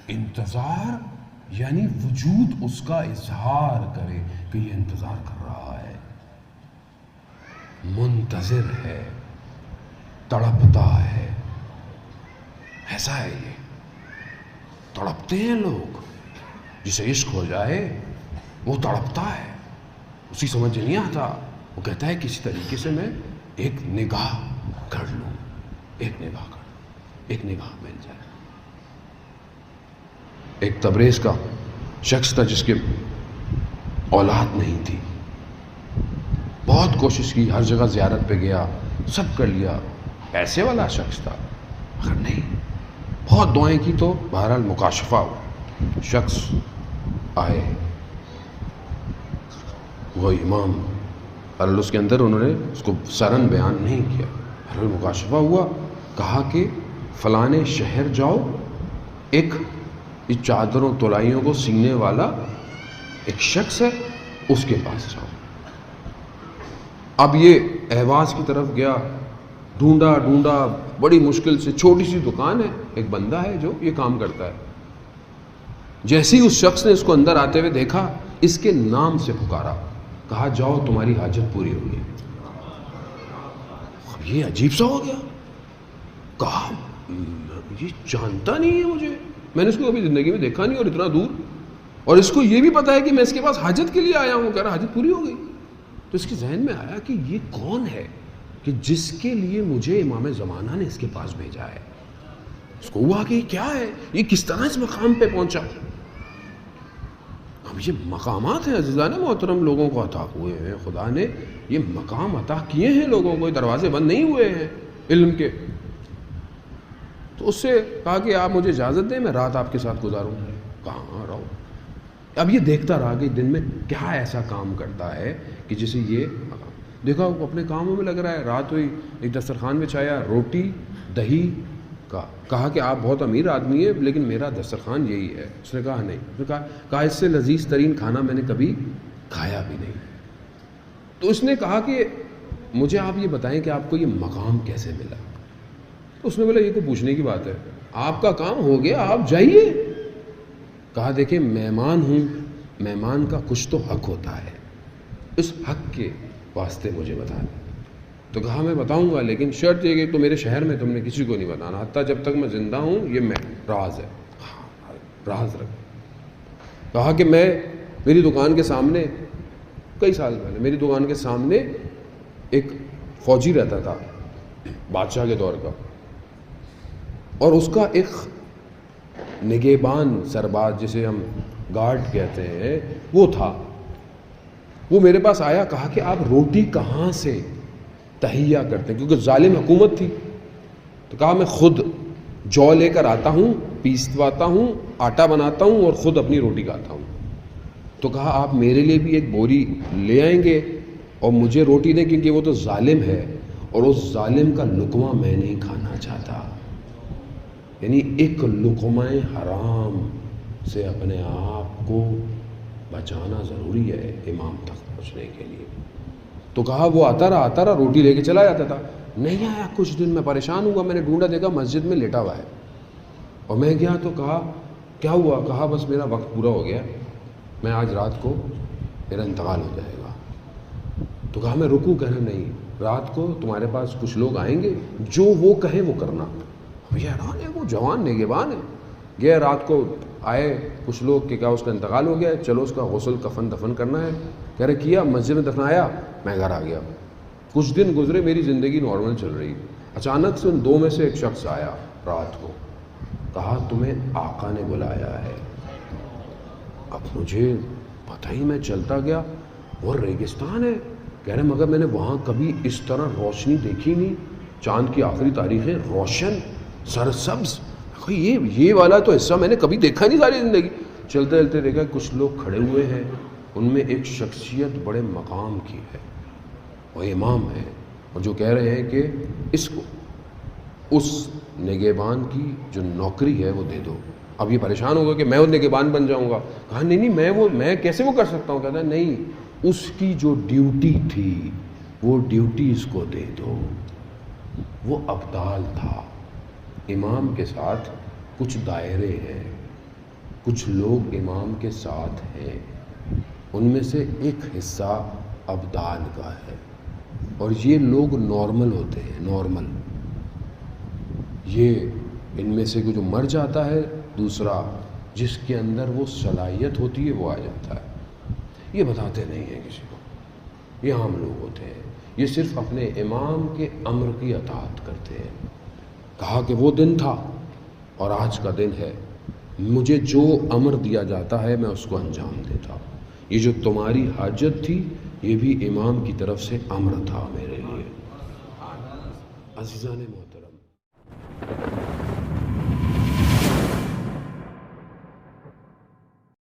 انتظار یعنی وجود اس کا اظہار کرے کہ یہ انتظار کر رہا ہے، منتظر ہے، تڑپتا ہے. ایسا ہے یہ، تڑپتے ہیں لوگ. جسے عشق ہو جائے وہ تڑپتا ہے، اسی سمجھ نہیں آتا. وہ کہتا ہے کسی طریقے سے میں ایک نگاہ کر لوں، ایک نگاہ کر لوں، ایک نگاہ مل جائے. ایک تبریز کا شخص تھا جس کے اولاد نہیں تھی، بہت کوشش کی، ہر جگہ زیارت پہ گیا، سب کر لیا، پیسے والا شخص تھا مگر نہیں. بہت دعائیں کی تو بہرحال مکاشفہ ہوا. شخص آئے، وہ امام اس کے اندر انہوں نے اس کو سرن بیان نہیں کیا. بہرحال مکاشفہ ہوا، کہا کہ فلانے شہر جاؤ، ایک اس چادروں تلائیوں کو سینے والا ایک شخص ہے، اس کے پاس جاؤ. اب یہ اہواز کی طرف گیا، ڈھونڈا ڈھونڈا، بڑی مشکل سے، چھوٹی سی دکان ہے، ایک بندہ ہے جو یہ کام کرتا ہے. جیسے ہی اس شخص نے اس کو اندر آتے ہوئے دیکھا، اس کے نام سے پکارا، کہا جاؤ تمہاری حاجت پوری ہوگی. اب یہ عجیب سا ہو گیا، کہا یہ جانتا نہیں ہے مجھے، میں نے اس کو کبھی زندگی میں دیکھا نہیں اور اتنا دور، اور اس کو یہ بھی پتا ہے کہ میں اس کے پاس حاجت کے لیے آیا ہوں. کہہ رہا حاجت پوری ہو گئی. تو اس کے ذہن میں آیا کہ یہ کون ہے کہ جس کے لیے مجھے امام زمانہ نے اس کے پاس بھیجا ہے. اس کو ہوا کہ یہ کیا ہے، یہ کس طرح اس مقام پہ پہنچا. اب یہ مقامات ہیں عزیزان محترم، لوگوں کو عطا ہوئے ہیں، خدا نے یہ مقام عطا کیے ہیں لوگوں کو، دروازے بند نہیں ہوئے ہیں علم کے. تو اس سے کہا کہ آپ مجھے اجازت دیں، میں رات آپ کے ساتھ گزاروں. کہاں رہو. اب یہ دیکھتا رہا کہ دن میں کیا ایسا کام کرتا ہے کہ جسے یہ دیکھا، وہ اپنے کاموں میں لگ رہا ہے. رات ہوئی، ایک دسترخوان بچھایا، روٹی دہی کا. کہا کہ آپ بہت امیر آدمی ہیں لیکن میرا دسترخوان یہی ہے. اس نے کہا نہیں. اس نے کہا اس سے لذیذ ترین کھانا میں نے کبھی کھایا بھی نہیں. تو اس نے کہا کہ مجھے آپ یہ بتائیں کہ آپ کو یہ مقام کیسے ملا. اس نے بولا یہ کوئی پوچھنے کی بات ہے، آپ کا کام ہو گیا، آپ جائیے. کہا دیکھیں مہمان ہوں، مہمان کا کچھ تو حق ہوتا ہے، اس حق کے واسطے مجھے بتا دیں. تو کہا میں بتاؤں گا لیکن شرط یہ کہ تو میرے شہر میں تم نے کسی کو نہیں بتانا، حتیٰ جب تک میں زندہ ہوں، یہ میں راز ہے. راز رکھ. کہا کہ میری دکان کے سامنے کئی سال پہلے میری دکان کے سامنے ایک فوجی رہتا تھا بادشاہ کے دور کا، اور اس کا ایک نگہبان سرباز جسے ہم گارڈ کہتے ہیں وہ تھا. وہ میرے پاس آیا، کہا کہ آپ روٹی کہاں سے تہیا کرتے ہیں، کیونکہ ظالم حکومت تھی. تو کہا میں خود جو لے کر آتا ہوں، پیسواتا ہوں، آٹا بناتا ہوں اور خود اپنی روٹی کھاتا ہوں. تو کہا آپ میرے لیے بھی ایک بوری لے آئیں گے اور مجھے روٹی دیں، کیونکہ وہ تو ظالم ہے اور اس ظالم کا لقمہ میں نہیں کھانا چاہتا. یعنی ایک لقمہ حرام سے اپنے آپ کو بچانا ضروری ہے امام تک پہنچنے کے لیے. تو کہا وہ آتا رہا روٹی لے کے چلا جاتا تھا. نہیں آیا کچھ دن، میں پریشان ہوا، میں نے ڈھونڈا، دیکھا مسجد میں لیٹا ہوا ہے. اور میں گیا تو کہا کیا ہوا. کہا بس میرا وقت پورا ہو گیا، میں آج رات کو میرا انتقال ہو جائے گا. تو کہا میں رکوں. کہنا نہیں، رات کو تمہارے پاس کچھ لوگ آئیں گے، جو وہ کہیں وہ کرنا. یہ حیران ہے، وہ جوان نگہبان ہے. گیا رات کو، آئے کچھ لوگ کہ کیا اس کا انتقال ہو گیا ہے، چلو اس کا غسل کفن دفن کرنا ہے. کہہ رہے کیا، مسجد میں دفنایا، میں گھر آ گیا. کچھ دن گزرے، میری زندگی نارمل چل رہی. اچانک سے ان دو میں سے ایک شخص آیا رات کو، کہا تمہیں آقا نے بلایا ہے. اب مجھے پتہ ہی، میں چلتا گیا، وہ ریگستان ہے. کہہ رہے مگر میں نے وہاں کبھی اس طرح روشنی دیکھی نہیں. چاند کی آخری تاریخیں روشن، سرسبز. یہ والا تو حصہ میں نے کبھی دیکھا نہیں ساری زندگی. چلتے چلتے دیکھا کچھ لوگ کھڑے ہوئے ہیں، ان میں ایک شخصیت بڑے مقام کی ہے، وہ امام ہے، اور جو کہہ رہے ہیں کہ اس کو اس نگہبان کی جو نوکری ہے وہ دے دو. اب یہ پریشان ہوگا کہ میں وہ نگہبان بن جاؤں گا. کہا نہیں میں کیسے وہ کر سکتا ہوں. کہتا ہے نہیں، اس کی جو ڈیوٹی تھی وہ ڈیوٹی اس کو دے دو. وہ ابدال تھا. امام کے ساتھ کچھ دائرے ہیں، کچھ لوگ امام کے ساتھ ہیں، ان میں سے ایک حصہ ابدال کا ہے، اور یہ لوگ نارمل ہوتے ہیں، نارمل، یہ ان میں سے جو مر جاتا ہے، دوسرا جس کے اندر وہ صلاحیت ہوتی ہے وہ آ جاتا ہے۔ یہ بتاتے نہیں ہیں کسی کو، یہ عام لوگ ہوتے ہیں، یہ صرف اپنے امام کے امر کی اطاعت کرتے ہیں۔ کہا کہ وہ دن تھا اور آج کا دن ہے، مجھے جو امر دیا جاتا ہے میں اس کو انجام دیتا ہوں۔ یہ جو تمہاری حاجت تھی یہ بھی امام کی طرف سے امر تھا میرے لیے۔ عزیزان